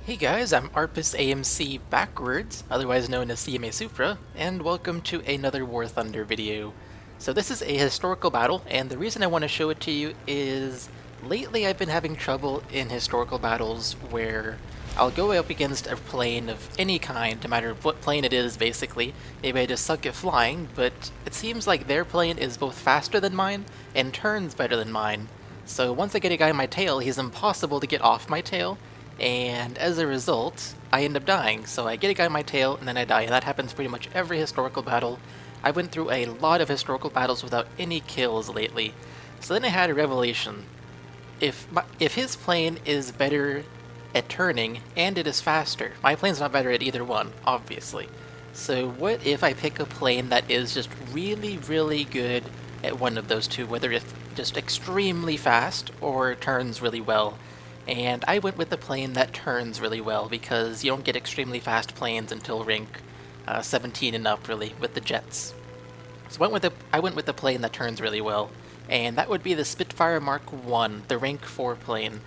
Hey guys, I'm Arpus AMC backwards, otherwise known as cmasupra, and welcome to another War Thunder video. So this is a historical battle, and the reason I want to show it to you is lately I've been having trouble in historical battles where I'll go up against a plane of any kind, no matter what plane it is basically. Maybe I just suck at flying, but it seems like their plane is both faster than mine and turns better than mine. So once I get a guy on my tail, he's impossible to get off my tail, and as a result, I end up dying. So I get a guy on my tail, and then I die, and that happens pretty much every historical battle. I went through a lot of historical battles without any kills lately. So then I had a revelation. If his plane is better at turning, and it is faster, my plane's not better at either one, obviously. So what if I pick a plane that is just really, really good at one of those two, whether it's just extremely fast or turns really well? And I went with the plane that turns really well, because you don't get extremely fast planes until rank 17 and up, really, with the jets. So I went with the plane that turns really well, and that would be the Spitfire Mark 1, the rank 4 plane.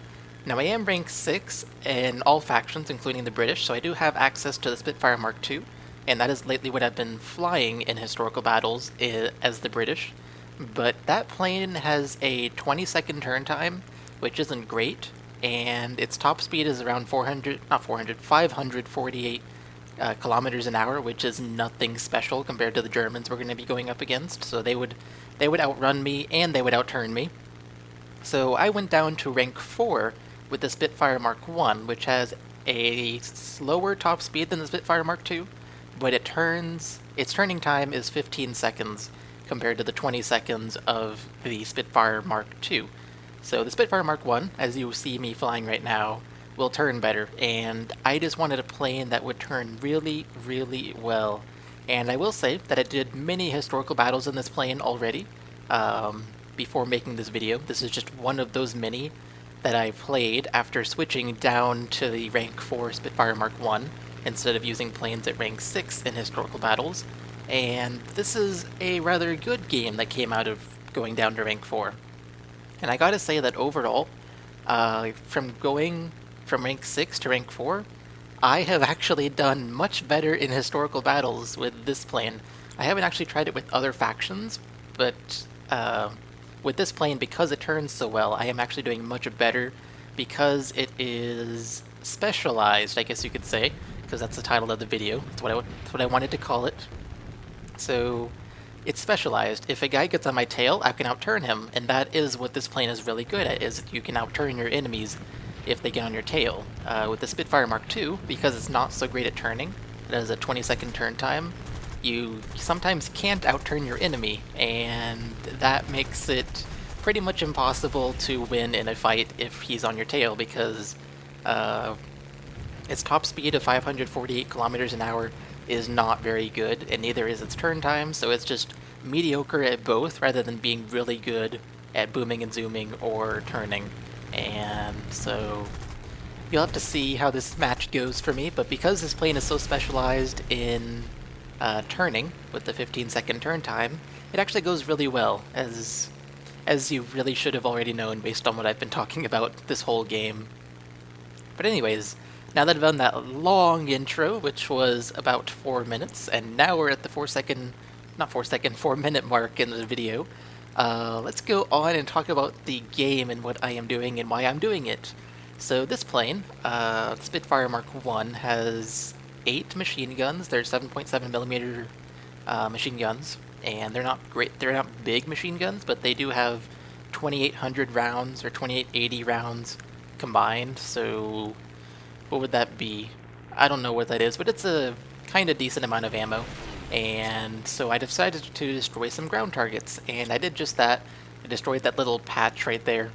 Now I am rank 6 in all factions, including the British, so I do have access to the Spitfire Mark 2, and that is lately what I've been flying in historical battles as the British. But that plane has a 20-second turn time, which isn't great, and its top speed is around 548 kilometers an hour, which is nothing special compared to the Germans we're going to be going up against. So they would outrun me and they would outturn me. So I went down to rank 4 with the Spitfire Mark 1, which has a slower top speed than the Spitfire Mark 2, but its turning time is 15 seconds compared to the 20 seconds of the Spitfire Mark 2. So the Spitfire Mark 1, as you see me flying right now, will turn better, and I just wanted a plane that would turn really, really well. And I will say that I did many historical battles in this plane already before making this video. This is just one of those many that I played after switching down to the rank 4 Spitfire Mark 1 instead of using planes at rank 6 in historical battles. And this is a rather good game that came out of going down to rank 4. And I gotta say that overall, from going from rank 6 to rank 4, I have actually done much better in historical battles with this plane. I haven't actually tried it with other factions, but with this plane, because it turns so well, I am actually doing much better because it is specialized, I guess you could say, because that's the title of the video. That's what I wanted to call it. So it's specialized. If a guy gets on my tail, I can outturn him, and that is what this plane is really good at, is you can outturn your enemies if they get on your tail. With the Spitfire Mark II, because it's not so great at turning, it has a 20-second turn time, you sometimes can't outturn your enemy, and that makes it pretty much impossible to win in a fight if he's on your tail, because its top speed of 548 kilometers an hour is not very good, and neither is its turn time, so it's just mediocre at both rather than being really good at booming and zooming or turning. And so you'll have to see how this match goes for me, but because this plane is so specialized in turning with the 15-second turn time, it actually goes really well, as you really should have already known based on what I've been talking about this whole game. But anyways, now that I've done that long intro, which was about 4 minutes, and now we're at the 4-minute mark in the video, let's go on and talk about the game and what I am doing and why I'm doing it. So this plane, Spitfire Mark 1, has 8 machine guns. They're 7.7mm machine guns, and they're not great. They're not big machine guns, but they do have 2,800 rounds or 2,880 rounds combined. So what would that be? I don't know what that is, but it's a kind of decent amount of ammo. And so I decided to destroy some ground targets, and I did just that. I destroyed that little patch right there,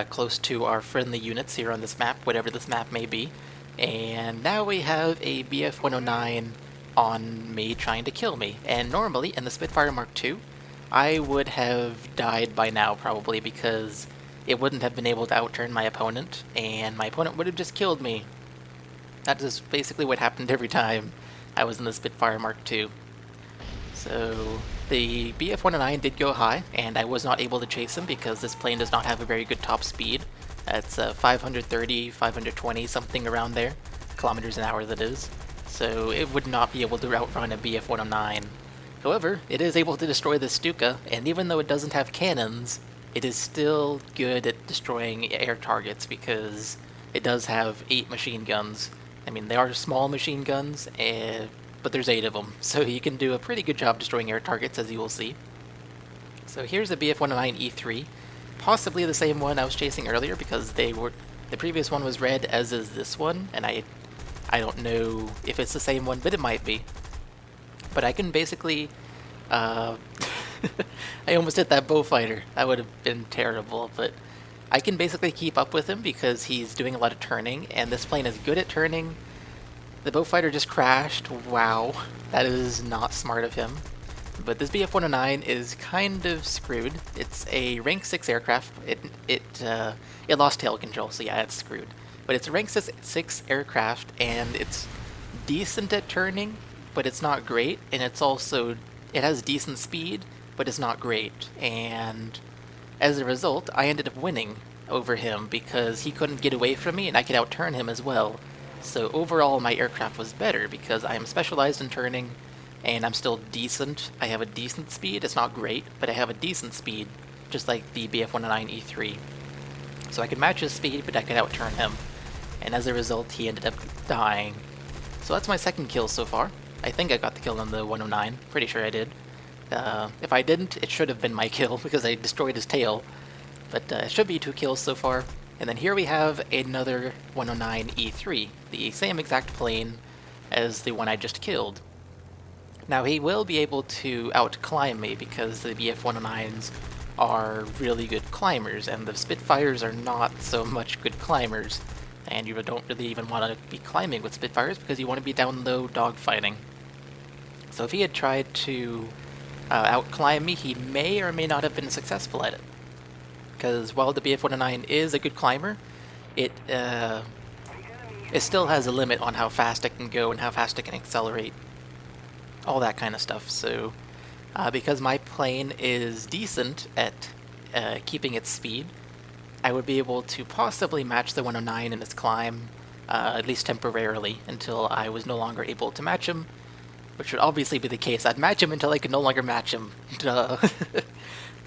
close to our friendly units here on this map, whatever this map may be. And now we have a BF-109 on me trying to kill me. And normally, in the Spitfire Mark II, I would have died by now probably, because it wouldn't have been able to outturn my opponent, and my opponent would have just killed me. That is basically what happened every time I was in the Spitfire Mark II. So the BF-109 did go high, and I was not able to chase him because this plane does not have a very good top speed. That's 530, 520, something around there, kilometers an hour that is. So it would not be able to outrun a BF-109. However, it is able to destroy the Stuka, and even though it doesn't have cannons, it is still good at destroying air targets because it does have 8 machine guns. I mean, they are small machine guns, but there's 8 of them, so you can do a pretty good job destroying air targets, as you will see. So here's the BF-109E3, possibly the same one I was chasing earlier because the previous one was red, as is this one, and I don't know if it's the same one, but it might be. But I can basically, I almost hit that Bowfighter. That would have been terrible, but I can basically keep up with him because he's doing a lot of turning, and this plane is good at turning. The Bowfighter just crashed. Wow, that is not smart of him. But this BF-109 is kind of screwed. It's a rank 6 aircraft. It lost tail control, so yeah, it's screwed. But it's a rank 6 aircraft, and it's decent at turning, but it's not great. And it has decent speed, but it's not great. And as a result, I ended up winning over him because he couldn't get away from me, and I could outturn him as well. So overall, my aircraft was better because I am specialized in turning, and I'm still decent. I have a decent speed. It's not great, but I have a decent speed, just like the BF-109E3. So I could match his speed, but I could outturn him. And as a result, he ended up dying. So that's my second kill so far. I think I got the kill on the 109. Pretty sure I did. If I didn't, it should have been my kill because I destroyed his tail. But it should be 2 kills so far. And then here we have another 109E3, the same exact plane as the one I just killed. Now he will be able to outclimb me because the BF-109s are really good climbers, and the Spitfires are not so much good climbers. And you don't really even want to be climbing with Spitfires because you want to be down low dogfighting. So if he had tried to outclimb me, he may or may not have been successful at it. Because while the BF-109 is a good climber, it still has a limit on how fast it can go and how fast it can accelerate. All that kind of stuff. So because my plane is decent at keeping its speed, I would be able to possibly match the 109 in its climb, at least temporarily, until I was no longer able to match him, which would obviously be the case. I'd match him until I could no longer match him.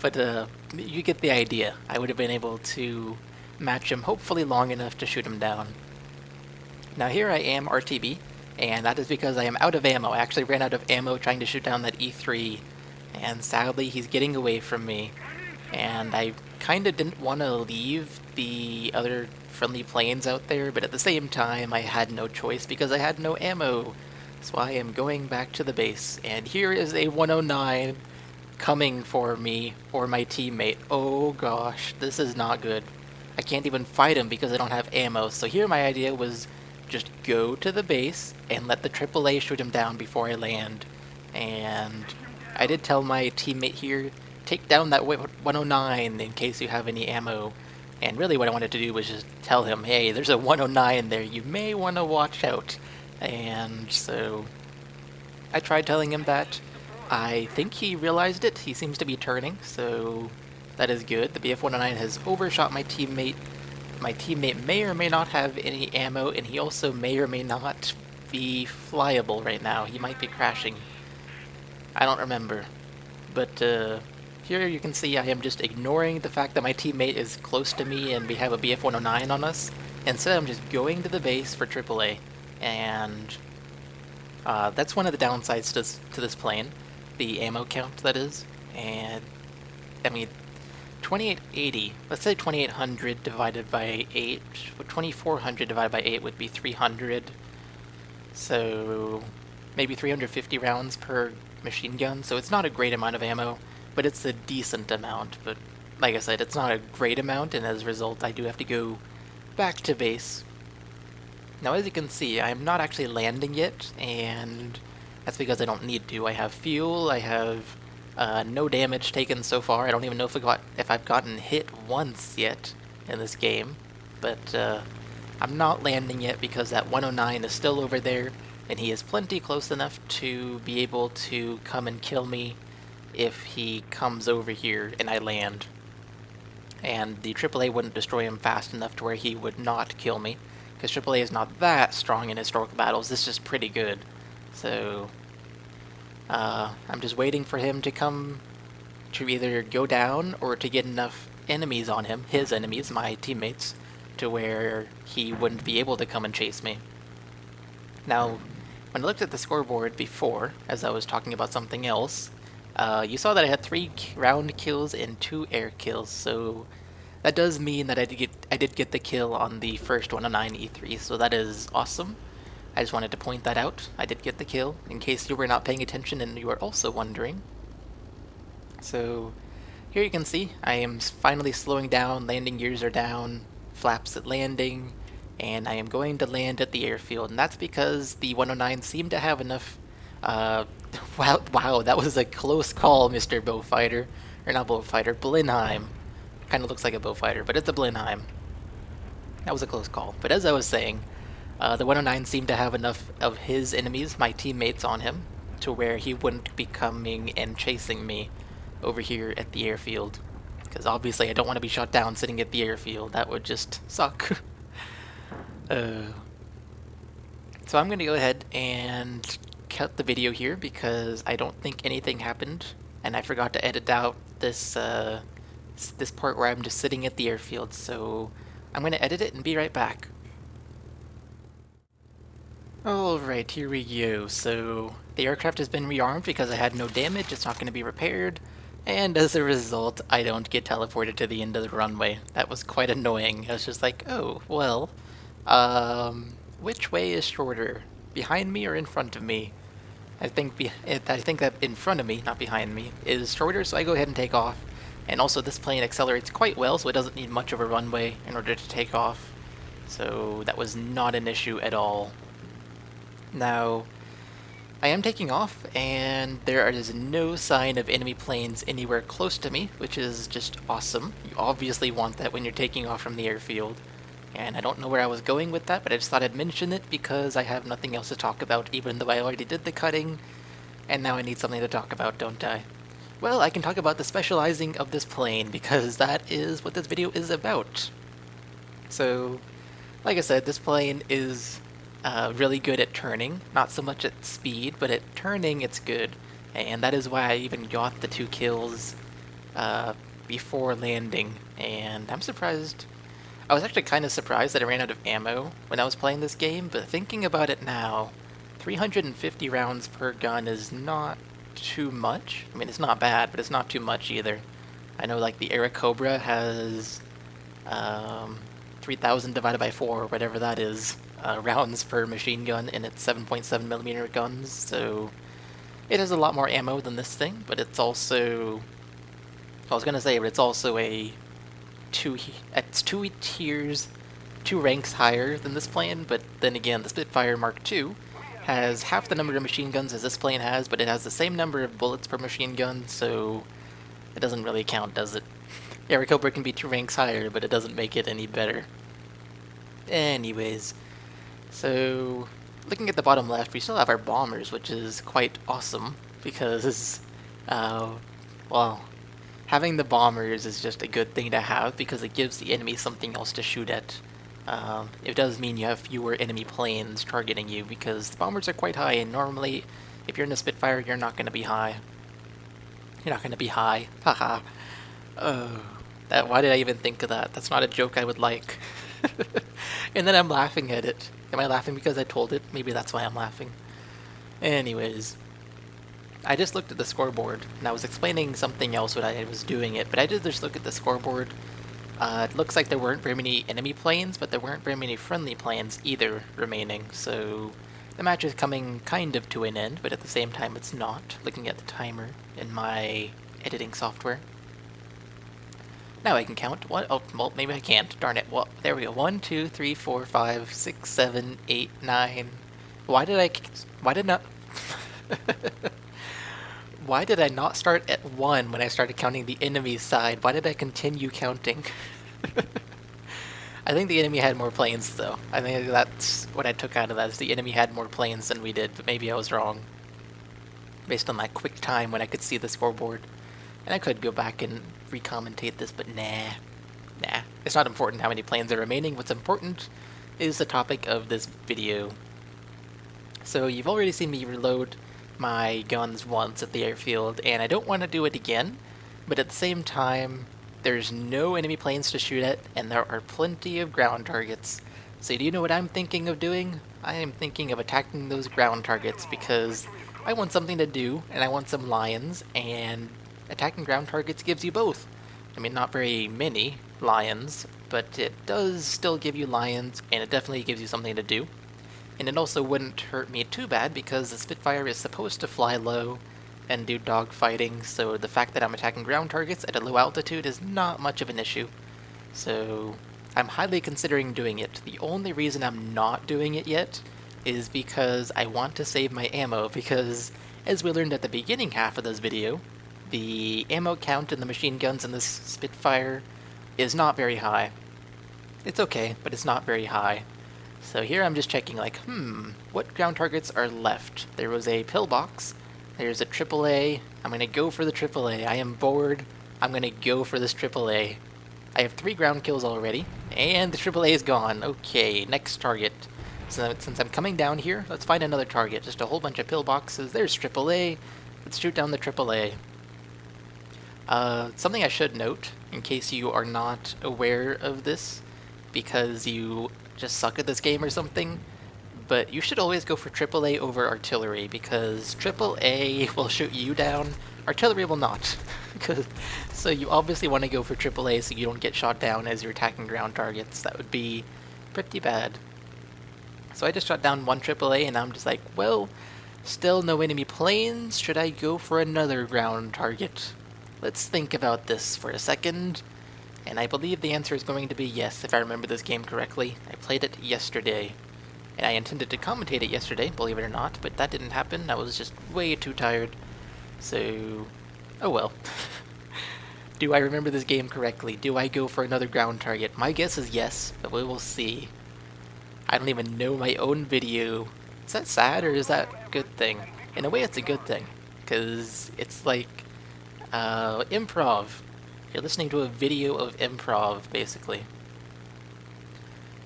But you get the idea. I would have been able to match him hopefully long enough to shoot him down. Now here I am RTB, and that is because I am out of ammo. I actually ran out of ammo trying to shoot down that E3, and sadly he's getting away from me. And I kind of didn't want to leave the other friendly planes out there, but at the same time I had no choice because I had no ammo. So I am going back to the base, and here is a 109 coming for me or my teammate. Oh gosh, this is not good. I can't even fight him because I don't have ammo. So here my idea was just go to the base and let the AAA shoot him down before I land. And I did tell my teammate here, take down that 109 in case you have any ammo. And really what I wanted to do was just tell him, hey, there's a 109 there, you may want to watch out. And so I tried telling him that. I think he realized it. He seems to be turning, so that is good. The BF-109 has overshot my teammate. My teammate may or may not have any ammo, and he also may or may not be flyable right now. He might be crashing. I don't remember. But here you can see I am just ignoring the fact that my teammate is close to me and we have a BF-109 on us. Instead, I'm just going to the base for AAA. And that's one of the downsides to this plane. The ammo count, that is. And, I mean, 2880, let's say 2800 divided by 8, 2400 divided by 8 would be 300. So, maybe 350 rounds per machine gun. So it's not a great amount of ammo, but it's a decent amount. But, like I said, it's not a great amount, and as a result, I do have to go back to base. Now, as you can see, I'm not actually landing yet, and that's because I don't need to. I have fuel, I have no damage taken so far. I don't even know if I've gotten hit once yet in this game, but I'm not landing yet because that 109 is still over there, and he is plenty close enough to be able to come and kill me if he comes over here and I land. and the AAA wouldn't destroy him fast enough to where he would not kill me, because AAA is not that strong in historical battles. This is just pretty good. So I'm just waiting for him to come to either go down or to get enough enemies on him, his enemies, my teammates, to where he wouldn't be able to come and chase me. Now, when I looked at the scoreboard before, as I was talking about something else, you saw that I had 3 round kills and 2 air kills, so that does mean that I did get the kill on the first 109 E3, so that is awesome. I just wanted to point that out. I did get the kill, in case you were not paying attention and you were also wondering. So, here you can see, I am finally slowing down, landing gears are down, flaps at landing, and I am going to land at the airfield, and that's because the 109 seemed to have enough, wow, that was a close call, Mr. Bowfighter. Or not Bowfighter, Blenheim. Kinda looks like a Bowfighter, but it's a Blenheim. That was a close call. But as I was saying, the 109 seemed to have enough of his enemies, my teammates, on him, to where he wouldn't be coming and chasing me over here at the airfield. Because obviously I don't want to be shot down sitting at the airfield. That would just suck. So I'm going to go ahead and cut the video here because I don't think anything happened, and I forgot to edit out this this part where I'm just sitting at the airfield, so I'm going to edit it and be right back. Alright, here we go. So the aircraft has been rearmed because I had no damage, it's not going to be repaired, and as a result I don't get teleported to the end of the runway. That was quite annoying. I was just like, oh, well, which way is shorter? Behind me or in front of me? I think that in front of me, not behind me, is shorter, so I go ahead and take off. And also this plane accelerates quite well, so it doesn't need much of a runway in order to take off. So that was not an issue at all. Now, I am taking off, and there is no sign of enemy planes anywhere close to me, which is just awesome. You obviously want that when you're taking off from the airfield. And I don't know where I was going with that, but I just thought I'd mention it because I have nothing else to talk about, even though I already did the cutting, and now I need something to talk about, don't I? Well, I can talk about the specializing of this plane, because that is what this video is about. So, like I said, this plane is really good at turning, not so much at speed, but at turning it's good, and that is why I even got the 2 kills before landing, and I'm surprised. I was actually kind of surprised that I ran out of ammo when I was playing this game, but thinking about it now, 350 rounds per gun is not too much. I mean, it's not bad, but it's not too much either. I know, like, the Cobra has 3,000 divided by 4, or whatever that is, rounds per machine gun in its 7.7mm guns, so it has a lot more ammo than this thing, but it's also... I was gonna say, but it's also it's 2 tiers, 2 ranks higher than this plane, but then again, the Spitfire Mark II has half the number of machine guns as this plane has, but it has the same number of bullets per machine gun, so it doesn't really count, does it? Cobra can be 2 ranks higher, but it doesn't make it any better. Anyways, so looking at the bottom left, we still have our bombers, which is quite awesome, because, well, having the bombers is just a good thing to have because it gives the enemy something else to shoot at. It does mean you have fewer enemy planes targeting you because the bombers are quite high, and normally if you're in a Spitfire you're not going to be high. You're not going to be high. Haha. Why did I even think of that? That's not a joke I would like. And then I'm laughing at it. Am I laughing because I told it? Maybe that's why I'm laughing. Anyways. I just looked at the scoreboard, and I was explaining something else when I was doing it, but I did just look at the scoreboard. It looks like there weren't very many enemy planes, but there weren't very many friendly planes either remaining, so the match is coming kind of to an end, but at the same time it's not, looking at the timer in my editing software. Now I can count. What? Oh, well, maybe I can't. Darn it. Well, there we go. 1, 2, 3, 4, 5, 6, 7, 8, 9. Why did not... Why did I not start at 1 when I started counting the enemy side? Why did I continue counting? I think the enemy had more planes, though. I think that's what I took out of that, is the enemy had more planes than we did, but maybe I was wrong. Based on my quick time when I could see the scoreboard. And I could go back and re-commentate this, but nah. Nah, it's not important how many planes are remaining. What's important is the topic of this video. So you've already seen me reload my guns once at the airfield, and I don't want to do it again, but at the same time, there's no enemy planes to shoot at, and there are plenty of ground targets. So do you know what I'm thinking of doing? I am thinking of attacking those ground targets because I want something to do, and I want some lions, and attacking ground targets gives you both. I mean, not very many lions, but it does still give you lions, and it definitely gives you something to do. And it also wouldn't hurt me too bad because the Spitfire is supposed to fly low and do dogfighting, so the fact that I'm attacking ground targets at a low altitude is not much of an issue. So I'm highly considering doing it. The only reason I'm not doing it yet is because I want to save my ammo, because as we learned at the beginning half of this video, the ammo count in the machine guns in this Spitfire is not very high. It's okay, but it's not very high. So here I'm just checking, like, what ground targets are left? There was a pillbox. There's a AAA. I'm gonna go for the AAA. I am bored. I'm gonna go for this AAA. I have 3 ground kills already, and the AAA is gone. Okay, next target. So since I'm coming down here, let's find another target. Just a whole bunch of pillboxes. There's AAA. Let's shoot down the AAA. Something I should note, in case you are not aware of this, because you just suck at this game or something, but you should always go for AAA over artillery, because AAA will shoot you down, artillery will not. So you obviously want to go for AAA so you don't get shot down as you're attacking ground targets. That would be pretty bad. So I just shot down 1 AAA, and I'm just like, well, still no enemy planes, should I go for another ground target? Let's think about this for a second. And I believe the answer is going to be yes, if I remember this game correctly. I played it yesterday. And I intended to commentate it yesterday, believe it or not, but that didn't happen. I was just way too tired. So, oh well. Do I remember this game correctly? Do I go for another ground target? My guess is yes, but we will see. I don't even know my own video. Is that sad, or is that a good thing? In a way, it's a good thing, because it's like improv. You're listening to a video of improv, basically.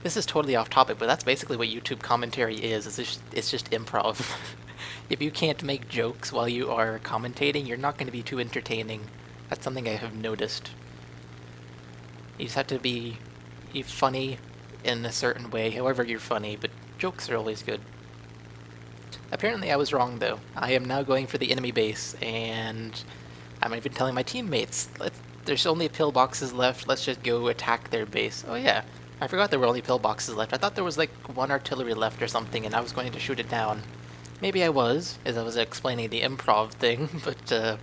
This is totally off topic, but that's basically what YouTube commentary is. It's just improv. If you can't make jokes while you are commentating, you're not going to be too entertaining. That's something I have noticed. You just have to be funny in a certain way, however you're funny, but jokes are always good. Apparently I was wrong, though. I am now going for the enemy base, and I'm even telling my teammates, there's only pillboxes left, let's just go attack their base. Oh yeah, I forgot there were only pillboxes left. I thought there was like 1 artillery left or something, and I was going to shoot it down. Maybe I was, as I was explaining the improv thing, but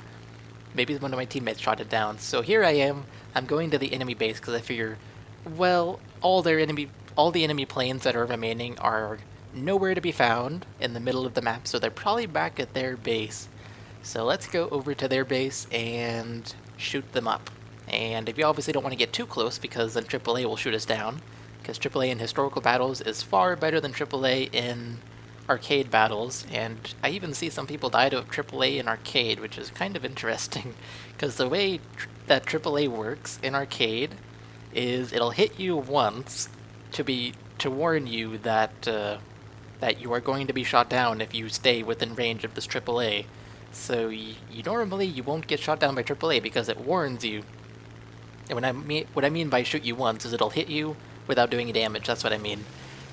maybe one of my teammates shot it down. So here I am, I'm going to the enemy base, because I figure, well, all the enemy planes that are remaining are nowhere to be found in the middle of the map, so they're probably back at their base. So let's go over to their base and shoot them up. And if you obviously don't want to get too close, because then AAA will shoot us down, because AAA in historical battles is far better than AAA in arcade battles, and I even see some people died of AAA in arcade, which is kind of interesting, because the way that AAA works in arcade is it'll hit you once to warn you that that you are going to be shot down if you stay within range of this AAA. So normally you won't get shot down by AAA because it warns you. And what I mean by shoot you once is it'll hit you without doing damage. That's what I mean.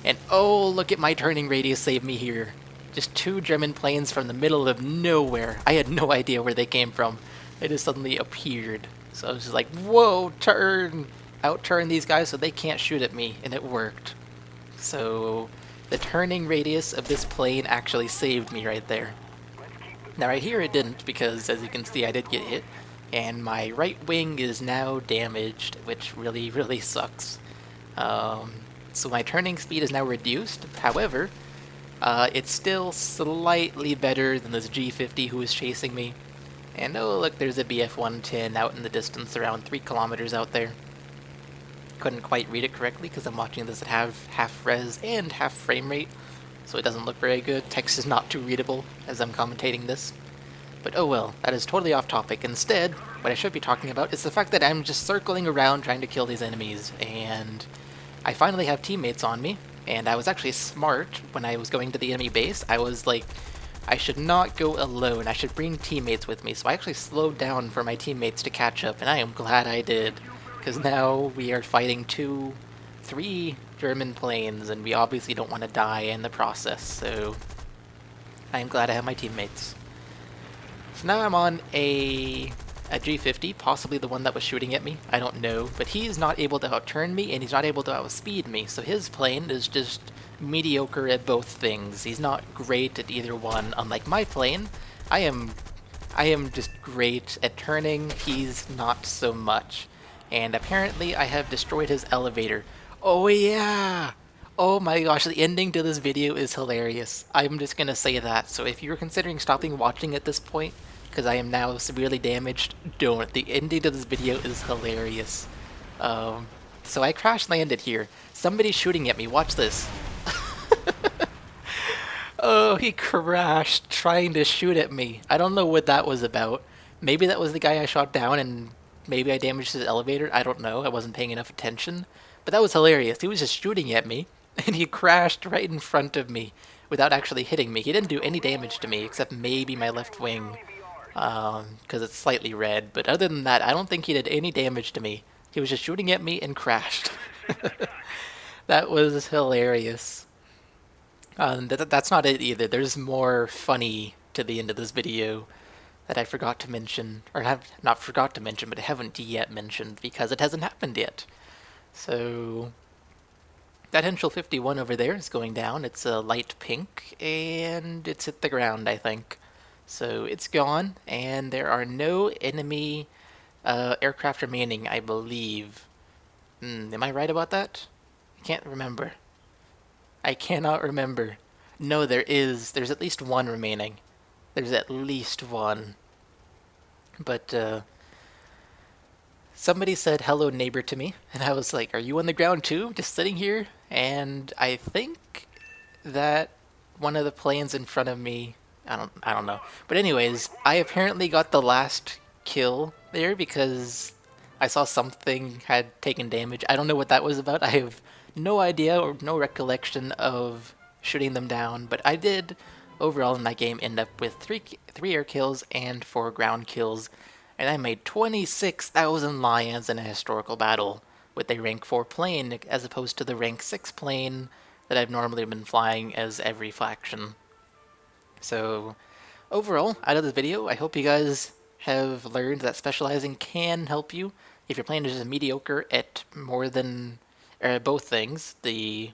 And oh, look at my turning radius save me here. Just 2 German planes from the middle of nowhere. I had no idea where they came from. They just suddenly appeared. So I was just like, whoa, turn! Out-turn these guys so they can't shoot at me, and it worked. So the turning radius of this plane actually saved me right there. Now right here it didn't, because as you can see I did get hit, and my right wing is now damaged, which really, really sucks. So my turning speed is now reduced. However, it's still slightly better than this G50 who is chasing me. And oh look, there's a BF-110 out in the distance, around 3 kilometers out there. Couldn't quite read it correctly because I'm watching this at half res and half frame rate, so it doesn't look very good. Text is not too readable as I'm commentating this. But oh well, that is totally off topic. Instead, what I should be talking about is the fact that I'm just circling around trying to kill these enemies, and I finally have teammates on me, and I was actually smart when I was going to the enemy base. I was like, I should not go alone, I should bring teammates with me, so I actually slowed down for my teammates to catch up, and I am glad I did, because now we are fighting three German planes, and we obviously don't want to die in the process, so I am glad I have my teammates. So now I'm on a G50, possibly the one that was shooting at me, I don't know, but he's not able to outturn me and he's not able to outspeed me, so his plane is just mediocre at both things. He's not great at either one, unlike my plane. I am just great at turning, he's not so much. And apparently I have destroyed his elevator. Oh yeah! Oh my gosh, the ending to this video is hilarious. I'm just gonna say that, so if you're considering stopping watching at this point, because I am now severely damaged, don't. The ending to this video is hilarious. So I crash landed here. Somebody's shooting at me, watch this. Oh, he crashed trying to shoot at me. I don't know what that was about. Maybe that was the guy I shot down and maybe I damaged his elevator. I don't know, I wasn't paying enough attention. But that was hilarious. He was just shooting at me and he crashed right in front of me without actually hitting me. He didn't do any damage to me except maybe my left wing, because it's slightly red. But other than that, I don't think he did any damage to me. He was just shooting at me and crashed. That was hilarious. That's not it either. There's more funny to the end of this video that I forgot to mention, or have not forgot to mention, but I haven't yet mentioned because it hasn't happened yet. So that Henschel 51 over there is going down. It's a light pink, and it's hit the ground, I think. So it's gone, and there are no enemy aircraft remaining, I believe. Am I right about that? I can't remember. I cannot remember. No, there is. There's at least one remaining. There's at least one. But, somebody said hello neighbor to me, and I was like, are you on the ground too? Just sitting here? And I think that one of the planes in front of me, I don't know. But anyways, I apparently got the last kill there because I saw something had taken damage. I don't know what that was about. I have no idea or no recollection of shooting them down, but I did overall in that game end up with three air kills and 4 ground kills, and I made 26,000 lions in a historical battle with a rank 4 plane as opposed to the rank 6 plane that I've normally been flying as every faction. So overall, out of this video, I hope you guys have learned that specializing can help you if your plane is just mediocre at more than both things, the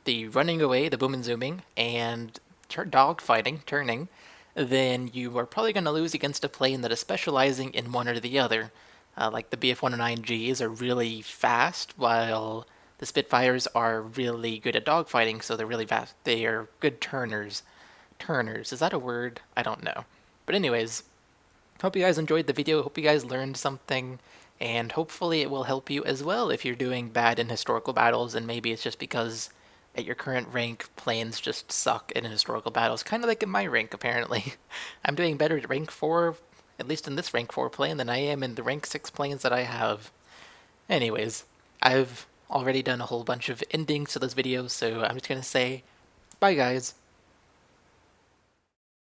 running away, the boom and zooming, and dog fighting, turning, then you are probably going to lose against a plane that is specializing in one or the other. Like the BF-109Gs are really fast, while the Spitfires are really good at dogfighting, so they're really fast. They are good turners. Turners, is that a word? I don't know. But anyways, hope you guys enjoyed the video, hope you guys learned something, and hopefully it will help you as well if you're doing bad in historical battles, and maybe it's just because at your current rank, planes just suck in historical battles. Kind of like in my rank, apparently. I'm doing better at rank 4, at least in this rank 4 plane, than I am in the rank 6 planes that I have. Anyways, I've already done a whole bunch of endings to this video, so I'm just going to say, bye guys.